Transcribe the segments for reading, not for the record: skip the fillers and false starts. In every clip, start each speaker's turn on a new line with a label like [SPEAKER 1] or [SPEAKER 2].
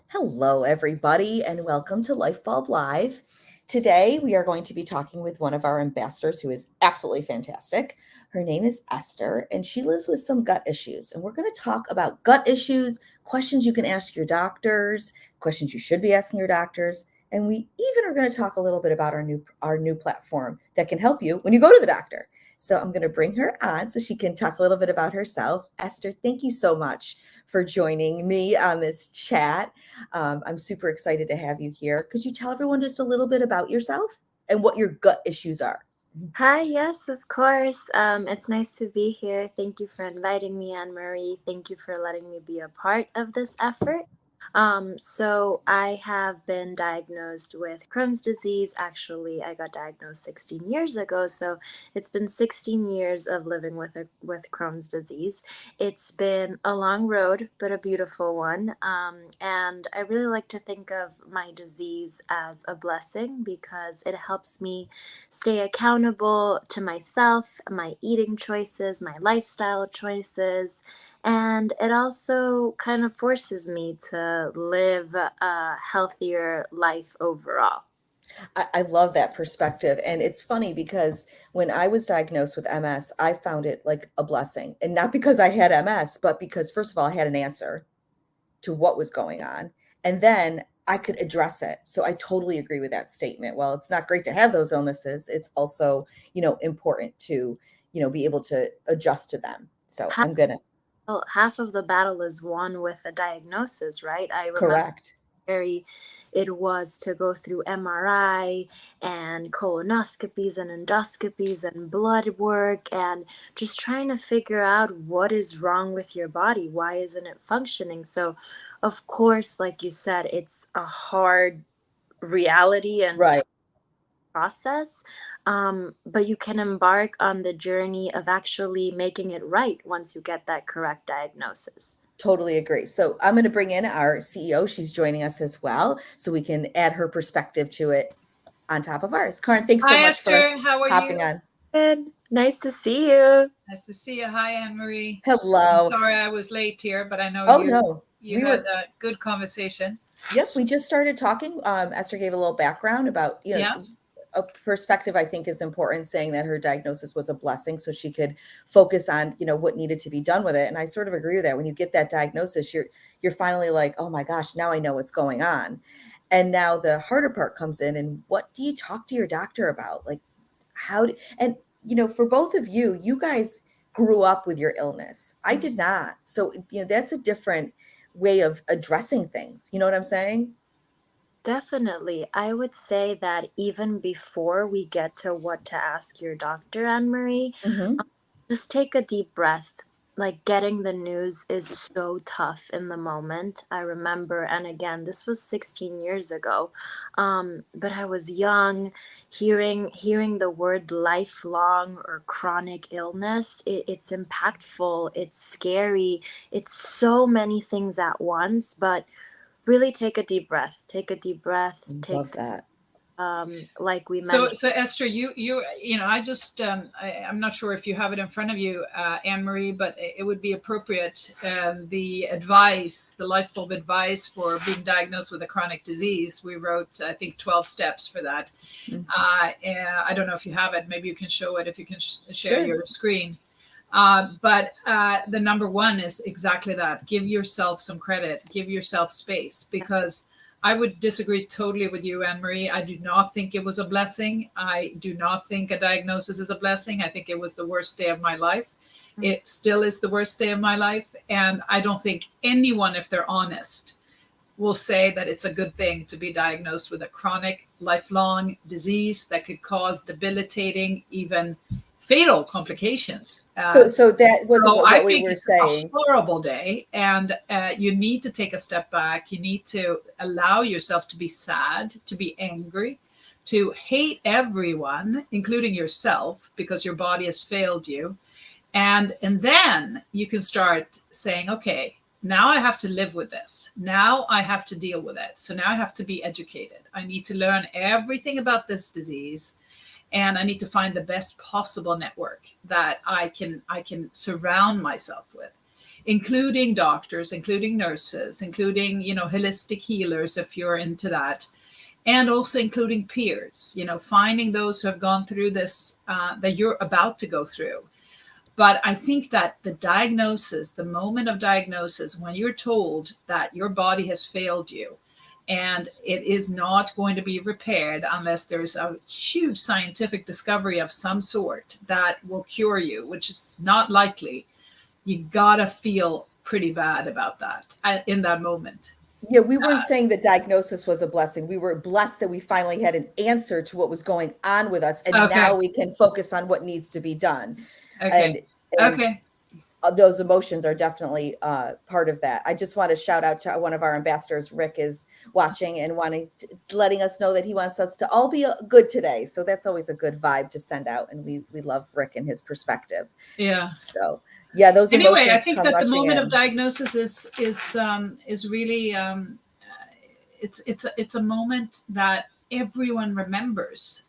[SPEAKER 1] Hello, everybody, and welcome to Lyfebulb Live. Today, we are going to be talking with one of our ambassadors who is absolutely fantastic. Her name is Esther, and she lives with some gut issues. And we're going to talk about gut issues, questions you can ask your doctors, questions you should be asking your doctors, and we even are going to talk a little bit about our new platform that can help you when you go to the doctor. So I'm going to bring her on so she can talk a little bit about herself. Esther, thank you so much for joining me on this chat. I'm super excited to have you here. Could you tell everyone just a little bit about yourself and what your gut issues are?
[SPEAKER 2] Hi, yes, of course. It's nice to be here. Thank you for inviting me, Annmarie. Thank you for letting me be a part of this effort. So I have been diagnosed with Crohn's disease. Actually, I got diagnosed 16 years ago, so it's been 16 years of living with Crohn's disease. It's been a long road, but a beautiful one. And I really like to think of my disease as a blessing because it helps me stay accountable to myself, my eating choices, my lifestyle choices, and it also kind of forces me to live a healthier life overall.
[SPEAKER 1] I love that perspective. And it's funny because when I was diagnosed with MS, I found it like a blessing. And not because I had MS, but because, first of all, I had an answer to what was going on. And then I could address it. So I totally agree with that statement. Well, it's not great to have those illnesses. It's also, important to, be able to adjust to them. So
[SPEAKER 2] Half,
[SPEAKER 1] I'm going to
[SPEAKER 2] half of the battle is won with a diagnosis, right? I remember
[SPEAKER 1] correct.
[SPEAKER 2] scary it was to go through MRI and colonoscopies and endoscopies and blood work and just trying to figure out what is wrong with your body. Why isn't it functioning? So, of course, like you said, it's a hard reality and
[SPEAKER 1] Right.
[SPEAKER 2] process, but you can embark on the journey of actually making it right once you get that correct diagnosis.
[SPEAKER 1] Totally agree. So I'm going to bring in our CEO. She's joining us as well, so we can add her perspective to it on top of ours. Karin, thanks so
[SPEAKER 3] Hi,
[SPEAKER 1] much for
[SPEAKER 3] Esther. How are
[SPEAKER 1] hopping
[SPEAKER 3] you?
[SPEAKER 1] on.
[SPEAKER 2] Good. Nice to see you.
[SPEAKER 3] Nice to see you. Hi, Annmarie. I'm
[SPEAKER 1] Hello.
[SPEAKER 3] sorry I was late here, but I know
[SPEAKER 1] Oh
[SPEAKER 3] you
[SPEAKER 1] no,
[SPEAKER 3] you
[SPEAKER 1] we
[SPEAKER 3] had
[SPEAKER 1] were.
[SPEAKER 3] a good conversation.
[SPEAKER 1] Yep, we just started talking. Esther gave a little background about,
[SPEAKER 3] Yeah.
[SPEAKER 1] a perspective I think is important, saying that her diagnosis was a blessing so she could focus on, what needed to be done with it. And I sort of agree with that. When you get that diagnosis, you're finally like, oh my gosh, now I know what's going on. And now the harder part comes in, and what do you talk to your doctor about? Like and for both of you, you guys grew up with your illness. I did not. So, that's a different way of addressing things. You know what I'm saying?
[SPEAKER 2] Definitely. I would say that even before we get to what to ask your doctor, Anne Marie,
[SPEAKER 1] Hmm.
[SPEAKER 2] just take a deep breath. Like getting the news is so tough in the moment. I remember, and again, this was 16 years ago, but I was young. Hearing the word lifelong or chronic illness, it's impactful. It's scary. It's so many things at once. But really, take a deep breath. Take a deep breath.
[SPEAKER 1] Love that.
[SPEAKER 2] Like we
[SPEAKER 3] So,
[SPEAKER 2] mentioned.
[SPEAKER 3] so Esther, I just, I'm not sure if you have it in front of you, Annmarie, but it would be appropriate. The advice, the life bulb advice for being diagnosed with a chronic disease. We wrote, I think, 12 steps for that.
[SPEAKER 1] Mm.
[SPEAKER 3] And I don't know if you have it. Maybe you can show it if you can share
[SPEAKER 1] Sure.
[SPEAKER 3] your screen. But the number one is exactly that. Give yourself some credit, give yourself space, because I would disagree totally with you, Annmarie. I do not think it was a blessing. I do not think a diagnosis is a blessing. I think it was the worst day of my life. It still is the worst day of my life. And I don't think anyone, if they're honest, will say that it's a good thing to be diagnosed with a chronic, lifelong disease that could cause debilitating, even fatal complications.
[SPEAKER 1] So that wasn't
[SPEAKER 3] So I
[SPEAKER 1] what we
[SPEAKER 3] think
[SPEAKER 1] were
[SPEAKER 3] it's a
[SPEAKER 1] saying.
[SPEAKER 3] horrible day, and you need to take a step back. You need to allow yourself to be sad, to be angry, to hate everyone, including yourself, because your body has failed you. And then you can start saying, okay, now I have to live with this. Now I have to deal with it. So now I have to be educated. I need to learn everything about this disease, and I need to find the best possible network that I can surround myself with. including doctors, including nurses, including, holistic healers if you're into that, and also including peers, finding those who have gone through this that you're about to go through. But I think that the diagnosis, the moment of diagnosis, when you're told that your body has failed you and it is not going to be repaired unless there's a huge scientific discovery of some sort that will cure you, which is not likely, you gotta feel pretty bad about that in that moment.
[SPEAKER 1] Yeah, we weren't saying the diagnosis was a blessing. We were blessed that we finally had an answer to what was going on with us, and
[SPEAKER 3] Okay.
[SPEAKER 1] now we can focus on what needs to be done.
[SPEAKER 3] Okay.
[SPEAKER 1] And
[SPEAKER 3] Okay.
[SPEAKER 1] those emotions are definitely part of that. I just want to shout out to one of our ambassadors. Rick is watching and letting us know that he wants us to all be good today. So that's always a good vibe to send out, and we love Rick and his perspective.
[SPEAKER 3] Yeah.
[SPEAKER 1] So yeah, those
[SPEAKER 3] Anyway,
[SPEAKER 1] emotions
[SPEAKER 3] I think
[SPEAKER 1] come
[SPEAKER 3] that the
[SPEAKER 1] rushing
[SPEAKER 3] moment
[SPEAKER 1] in.
[SPEAKER 3] of diagnosis is really it's a moment that everyone remembers.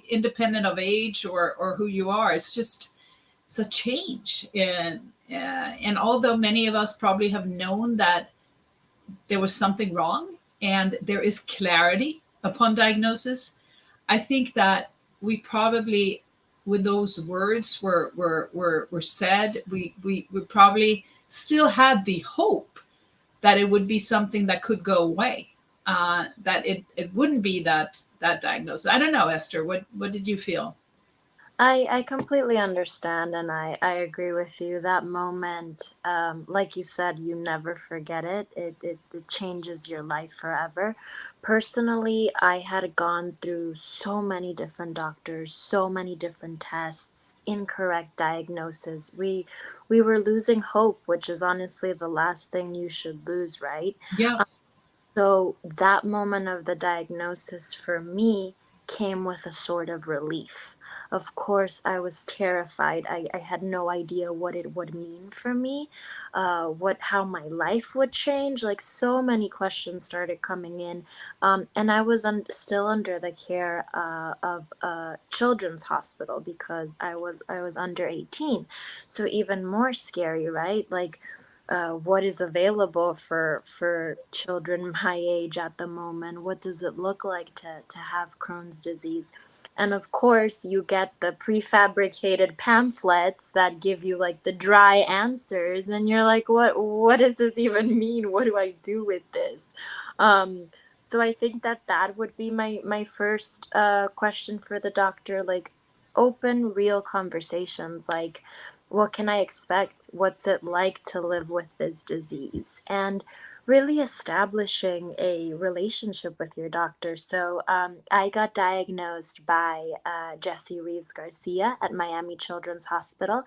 [SPEAKER 3] Independent of age or who you are, it's a change. And although many of us probably have known that there was something wrong and there is clarity upon diagnosis, I think that we probably, when those words were said, we probably still had the hope that it would be something that could go away, that it wouldn't be that diagnosis. I don't know, Esther, what did you feel?
[SPEAKER 2] I completely understand, and I agree with you. That moment, like you said, you never forget it. It changes your life forever. Personally, I had gone through so many different doctors, so many different tests, incorrect diagnosis. We were losing hope, which is honestly the last thing you should lose, right?
[SPEAKER 3] Yeah.
[SPEAKER 2] So that moment of the diagnosis for me came with a sort of relief. Of course, I was terrified. I had no idea what it would mean for me, how my life would change. Like so many questions started coming in, and I was still under the care of a children's hospital because I was under 18, so even more scary, right? Like what is available for children my age at the moment. What does it look like to have Crohn's disease? And of course, you get the prefabricated pamphlets that give you like the dry answers, and you're like, what does this even mean? What do I do with this? So I think that would be my first question for the doctor, like open, real conversations, like what can I expect? What's it like to live with this disease? And really establishing a relationship with your doctor. So I got diagnosed by Jesse Reeves Garcia at Miami Children's Hospital.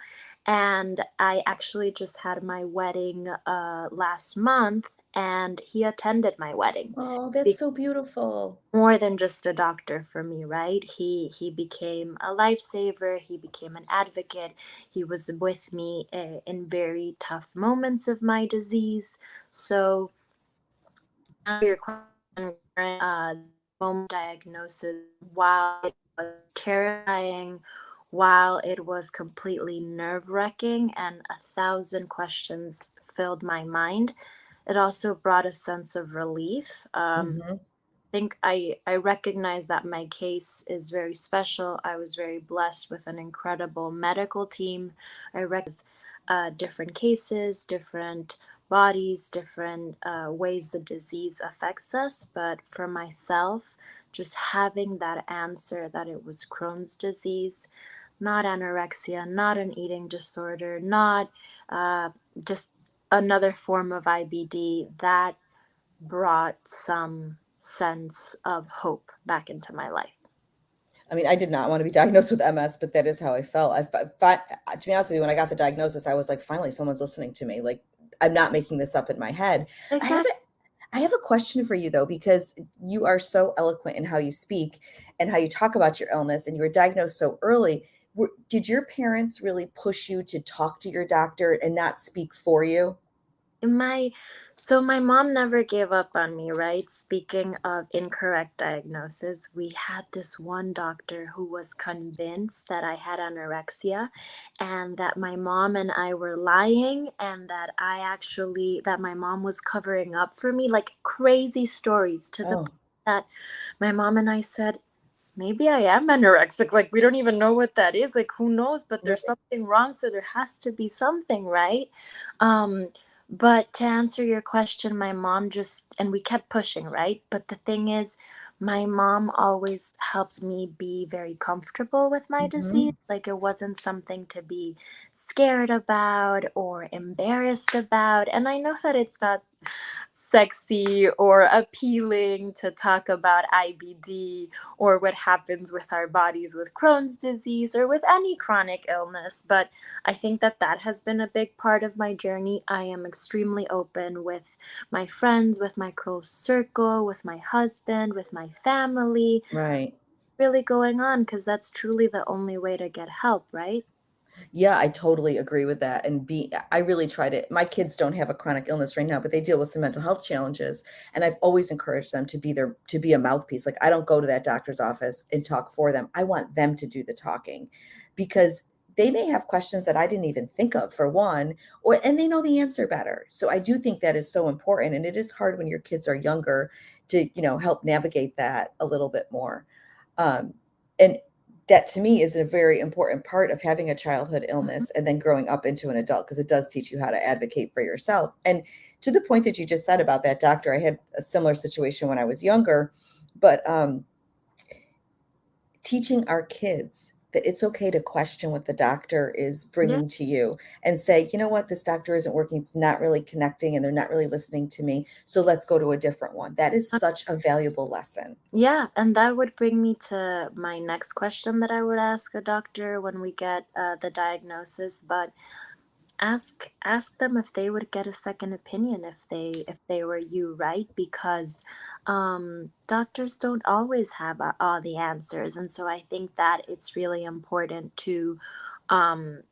[SPEAKER 2] And I actually just had my wedding last month, and he attended my wedding.
[SPEAKER 1] Oh, that's so beautiful.
[SPEAKER 2] More than just a doctor for me, right? He became a lifesaver. He became an advocate. He was with me in very tough moments of my disease. So, your question, home diagnosis, while it was terrifying, while it was completely nerve-wracking and 1,000 questions filled my mind, it also brought a sense of relief.
[SPEAKER 1] Mhm.
[SPEAKER 2] Think I recognize that my case is very special. I was very blessed with an incredible medical team. I recognize different cases, different bodies, different ways the disease affects us. But for myself, just having that answer that it was Crohn's disease, not anorexia, not an eating disorder, not uh, just another form of IBD, that brought some sense of hope back into my life.
[SPEAKER 1] I mean, I did not want to be diagnosed with MS, but that is how I felt. To be honest with you, when I got the diagnosis, I was like, finally, someone's listening to me. Like, I'm not making this up in my head. I have
[SPEAKER 2] Exactly.
[SPEAKER 1] I have a question for you though, because you are so eloquent in how you speak and how you talk about your illness, and you were diagnosed so early. Did your parents really push you to talk to your doctor and not speak for you?
[SPEAKER 2] My mom never gave up on me, right? Speaking of incorrect diagnosis, we had this one doctor who was convinced that I had anorexia and that my mom and I were lying, and that my mom was covering up for me, like crazy stories, to the
[SPEAKER 1] Oh,
[SPEAKER 2] point that my mom and I said, maybe I am anorexic. Like, we don't even know what that is. Like, who knows? But there's
[SPEAKER 1] right.
[SPEAKER 2] something wrong, so there has to be something, right? Um, but to answer your question, my mom just, and we kept pushing, right? But the thing is, my mom always helped me be very comfortable with my disease.
[SPEAKER 1] Mhm.
[SPEAKER 2] Like, it wasn't something to be scared about or embarrassed about. And I know that it's not sexy or appealing to talk about IBD or what happens with our bodies with Crohn's disease or with any chronic illness. But I think that that has been a big part of my journey. I am extremely open with my friends, with my close circle, with my husband, with my family,
[SPEAKER 1] Right.
[SPEAKER 2] really going on, because that's truly the only way to get help, right?
[SPEAKER 1] Yeah, I totally agree with that. I really try to, my kids don't have a chronic illness right now, but they deal with some mental health challenges. And I've always encouraged them to be a mouthpiece. Like, I don't go to that doctor's office and talk for them. I want them to do the talking because they may have questions that I didn't even think of, for one, and they know the answer better. So I do think that is so important. And it is hard when your kids are younger to, help navigate that a little bit more. And that to me is a very important part of having a childhood
[SPEAKER 2] Mhm.
[SPEAKER 1] illness and then growing up into an adult, because it does teach you how to advocate for yourself. And to the point that you just said about that doctor, I had a similar situation when I was younger, but teaching our kids that it's okay to question what the doctor is
[SPEAKER 2] Yeah.
[SPEAKER 1] bringing to you and say, you know what, this doctor isn't working. It's not really connecting and they're not really listening to me. So let's go to a different one. That is such a valuable lesson.
[SPEAKER 2] Yeah, and that would bring me to my next question that I would ask a doctor when we get the diagnosis. But ask them if they would get a second opinion if they were you, right? Because doctors don't always have all the answers, and so I think that it's really important to um,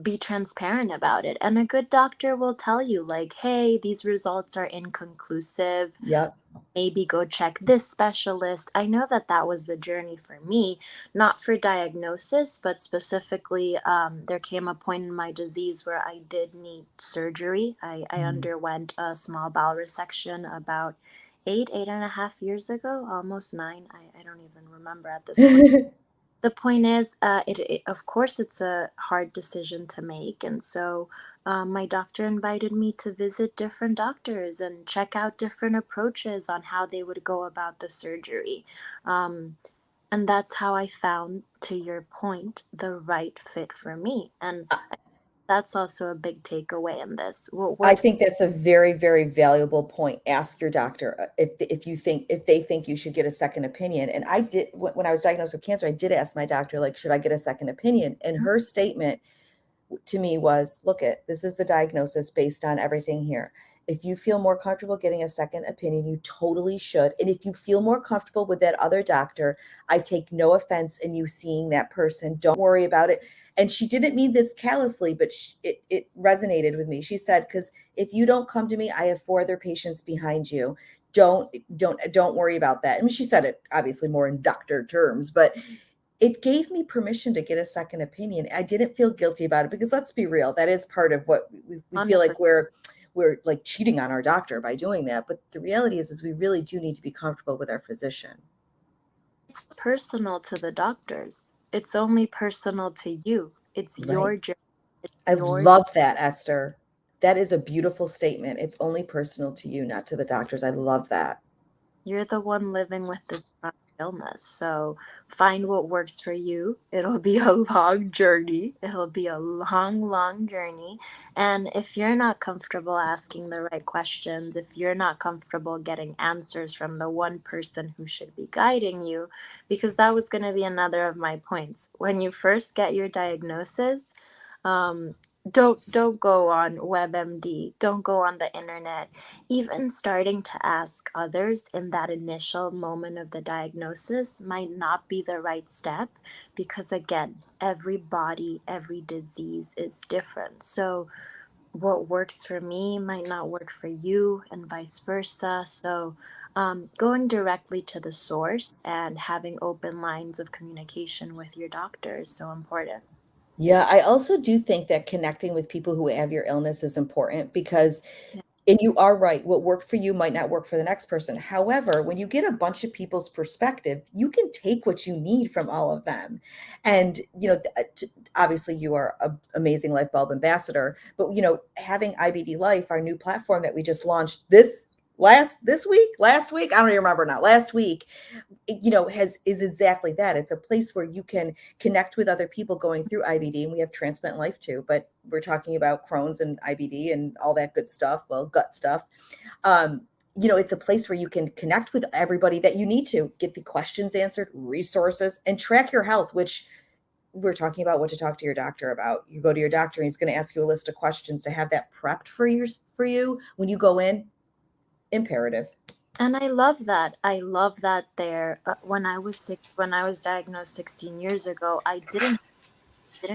[SPEAKER 2] be transparent about it. And a good doctor will tell you, like, hey, these results are inconclusive,
[SPEAKER 1] Yep.
[SPEAKER 2] maybe go check this specialist. I know that that was the journey for me, not for diagnosis, but specifically, there came a point in my disease where I did need surgery. I
[SPEAKER 1] Mm.
[SPEAKER 2] underwent a small bowel resection about 8.5 years ago, almost 9. I don't even remember at this point. The point is, of course, it's a hard decision to make. And so my doctor invited me to visit different doctors and check out different approaches on how they would go about the surgery. Um, and that's how I found, to your point, the right fit for me. And that's also a big takeaway in this. What
[SPEAKER 1] I
[SPEAKER 2] works.
[SPEAKER 1] think that's a very, very valuable point. Ask your doctor if they think you should get a second opinion. And I did when I was diagnosed with cancer, I did ask my doctor, like, should I get a second opinion? And her statement to me was, look, this is the diagnosis based on everything here. If you feel more comfortable getting a second opinion, you totally should. And if you feel more comfortable with that other doctor, I take no offense in you seeing that person. Don't worry about it. And she didn't mean this callously, but it resonated with me. She said, because if you don't come to me, I have 4 other patients behind you. Don't worry about that. I mean, she said it obviously more in doctor terms, but it gave me permission to get a second opinion. I didn't feel guilty about it, because let's be real, that is part of what we feel like
[SPEAKER 2] 100%.
[SPEAKER 1] we're like cheating on our doctor by doing that. But the reality is we really do need to be comfortable with our physician.
[SPEAKER 2] It's personal to the doctors. It's only personal to you. It's
[SPEAKER 1] Right.
[SPEAKER 2] your journey. It's
[SPEAKER 1] I
[SPEAKER 2] your.
[SPEAKER 1] love that, Esther. That is a beautiful statement. It's only personal to you, not to the doctors. I love that.
[SPEAKER 2] You're the one living with this chronic illness. So find what works for you. It'll be a long journey. It'll be a long, long journey. And if you're not comfortable asking the right questions, if you're not comfortable getting answers from the one person who should be guiding you, because that was going to be another of my points. When you first get your diagnosis, um, don't go on WebMD. Don't go on the internet. Even starting to ask others in that initial moment of the diagnosis might not be the right step, because again, every body, every disease is different. So what works for me might not work for you, and vice versa. So, going directly to the source and having open lines of communication with your doctor is so important.
[SPEAKER 1] Yeah, I also do think that connecting with people who have your illness is important because
[SPEAKER 2] Yeah.
[SPEAKER 1] and you are right, what worked for you might not work for the next person. However, when you get a bunch of people's perspective, you can take what you need from all of them. And, obviously you are an amazing Life Bulb ambassador, but, having IBD Life, our new platform that we just launched last week, I don't even remember now, last week, is exactly that. It's a place where you can connect with other people going through IBD, and we have Transplant Life too, but we're talking about Crohn's and IBD and all that good stuff, well, gut stuff. It's a place where you can connect with everybody that you need to get the questions answered, resources, and track your health, which we're talking about what to talk to your doctor about. You go to your doctor and he's going to ask you a list of questions to have that prepped for you when you go in. Imperative.
[SPEAKER 2] And I love that. I love that there. When I was sick, when I was diagnosed 16 years ago, I didn't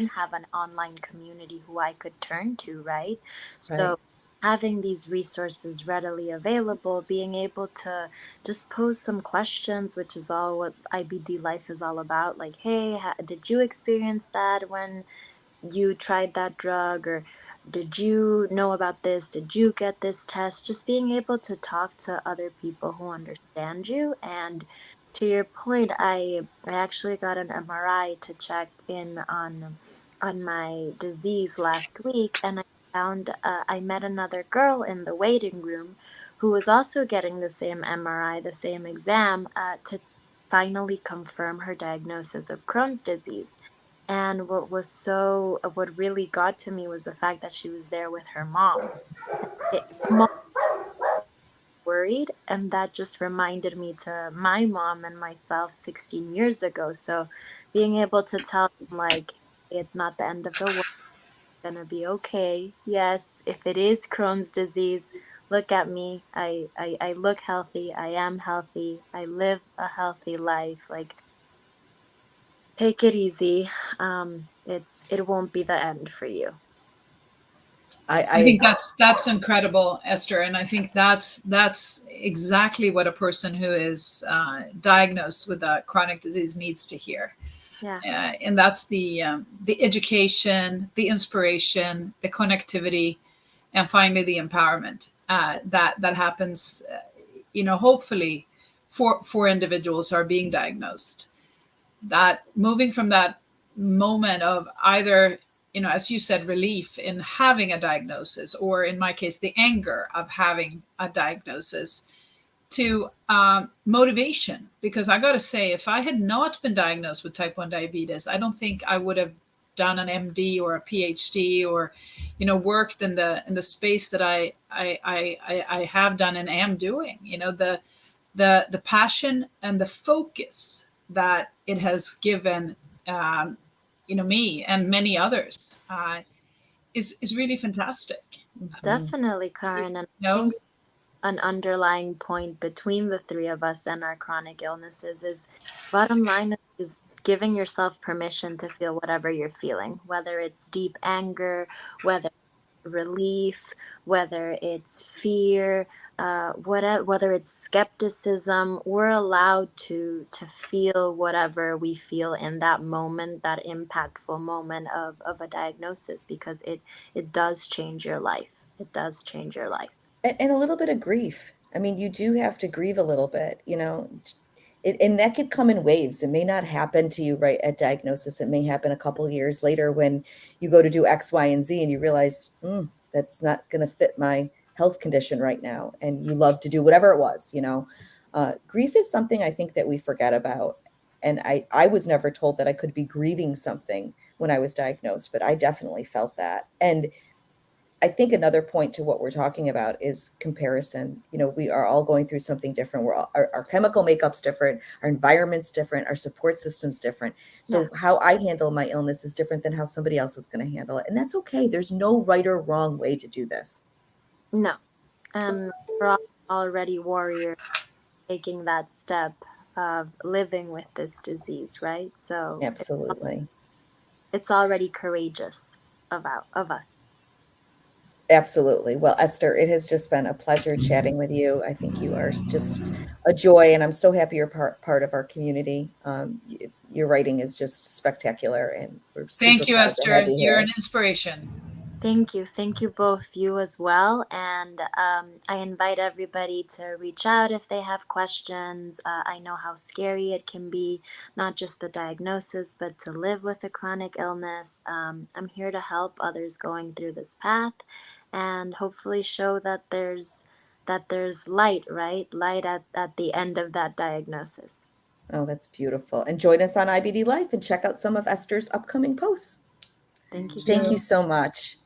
[SPEAKER 2] have an online community who I could turn to, right?
[SPEAKER 1] Right.
[SPEAKER 2] So having these resources readily available, being able to just pose some questions, which is all what IBD Life is all about. Like, hey, did you experience that when you tried that drug? Or did you know about this? Did you get this test? Just being able to talk to other people who understand you. And to your point, I actually got an MRI to check in on my disease last week, and I found I met another girl in the waiting room who was also getting the same MRI, the same exam, to finally confirm her diagnosis of Crohn's disease. And what really got to me was the fact that she was there with her mom. Mom worried, and that just reminded me to my mom and myself 16 years ago. So being able to tell them, like, it's not the end of the world, it's gonna be okay. Yes, if it is Crohn's disease, look at me. I look healthy. I am healthy. I live a healthy life. Like, take it easy. It won't be the end for you.
[SPEAKER 1] I
[SPEAKER 3] I think
[SPEAKER 1] agree.
[SPEAKER 3] that's incredible, Esther, and I think that's exactly what a person who is diagnosed with a chronic disease needs to hear.
[SPEAKER 2] Yeah.
[SPEAKER 3] And that's the education, the inspiration, the connectivity, and finally the empowerment that happens. Hopefully, for individuals who are being diagnosed, that moving from that moment of either, as you said, relief in having a diagnosis, or in my case, the anger of having a diagnosis, to motivation. Because I got to say, if I had not been diagnosed with type 1 diabetes, I don't think I would have done an MD or a PhD, or worked in the space that I have done and am doing. The passion and the focus that it has given me and many others is really fantastic.
[SPEAKER 2] Definitely,
[SPEAKER 3] You
[SPEAKER 2] Karin. And I
[SPEAKER 3] know,
[SPEAKER 2] think an underlying point between the three of us and our chronic illnesses is, bottom line is giving yourself permission to feel whatever you're feeling, whether it's deep anger, whether relief, whether it's fear, whether it's skepticism. We're allowed to feel whatever we feel in that moment, that impactful moment of a diagnosis, because it does change your life. It does change your life.
[SPEAKER 1] And a little bit of grief. I mean, you do have to grieve a little bit, and that could come in waves. It may not happen to you right at diagnosis. It may happen a couple of years later when you go to do X, Y, and Z, and you realize, that's not going to fit my health condition right now. And you love to do whatever it was. Grief is something I think that we forget about. And I was never told that I could be grieving something when I was diagnosed, but I definitely felt that. And I think another point to what we're talking about is comparison. We are all going through something different. Our chemical makeup's different, our environment's different, our support system's different.
[SPEAKER 2] Yeah.
[SPEAKER 1] So how I handle my illness is different than how somebody else is going to handle it. And that's okay. There's no right or wrong way to do this.
[SPEAKER 2] No. And we're all already warriors taking that step of living with this disease, right? So
[SPEAKER 1] Absolutely.
[SPEAKER 2] it's already courageous of us.
[SPEAKER 1] Absolutely. Well, Esther, it has just been a pleasure chatting with you. I think you are just a joy, and I'm so happy you're part of our community. Your writing is just spectacular, and we're super
[SPEAKER 3] Thank you,
[SPEAKER 1] proud to have
[SPEAKER 3] Esther.
[SPEAKER 1] you
[SPEAKER 3] You're
[SPEAKER 1] here.
[SPEAKER 3] an inspiration.
[SPEAKER 2] Thank you. Thank you both, you as well. And I invite everybody to reach out if they have questions. I know how scary it can be, not just the diagnosis, but to live with a chronic illness. I'm here to help others going through this path and hopefully show that there's light, right? Light at the end of that diagnosis.
[SPEAKER 1] Oh, that's beautiful. And join us on IBD Life and check out some of Esther's upcoming posts.
[SPEAKER 2] Thank you.
[SPEAKER 1] Thank you
[SPEAKER 3] you.
[SPEAKER 1] so much.